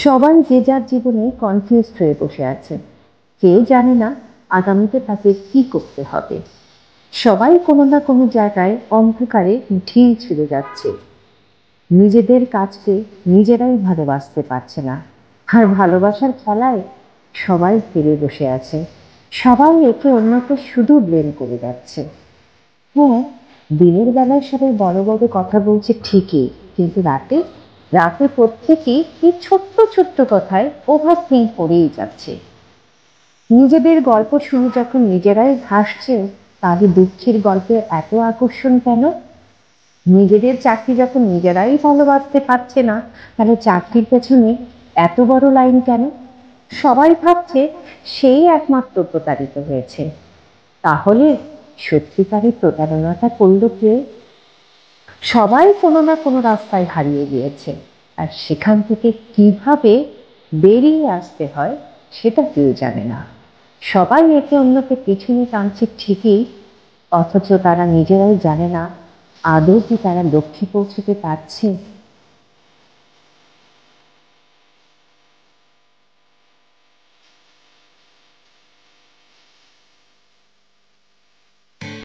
সবাই যে যার জীবনে কনফিউজড হয়ে বসে আছে। কেউ জানে না আগামীতে তাকে কি করতে হবে। সবাই কোনো না কোনো জায়গায় অন্ধকারে ঢিল ছুঁড়ে যাচ্ছে। নিজেদের কাজকে নিজেরাই ভালোবাসতে পারছে না। আর ভালোবাসার খেলায় সবাই ফিরে বসে আছে। সবাই একে অন্যকে শুধু ব্লেম করে যাচ্ছে। হ্যাঁ, দিনের বেলায় সবাই বড় বড় কথা বলছে ঠিকই, কিন্তু রাতে রাতে প্রত্যেকেই এই ছোট্ট ছোট্ট কথায় ওভার থিঙ্ক করেই যাচ্ছে। নিজেদের গল্প শুনে যখন নিজেরাই হাসছে, তাহলে দুঃখের গল্পে এত আকর্ষণ কেন? নিজেদের চাকরি যখন নিজেরাই ভালোবাসতে পারছে না, তাহলে চাকরির পেছনে এত বড় লাইন কেন? সবাই ভাবছে সেই একমাত্র প্রতারিত হয়েছে। তাহলে সত্যিকারের প্রতারণাটা করলো কে? সবাই কোনো না কোনো রাস্তায় হারিয়ে গিয়েছে, আর সেখান থেকে কিভাবে বেরিয়ে আসতে হয় সেটা কেউ জানে না। সবাই একে অন্যকে পিছনে টানছে ঠিকই, অথচ তারা নিজেরাই জানে না আদৌ কি তারা লক্ষ্যে পৌঁছতে পারছে।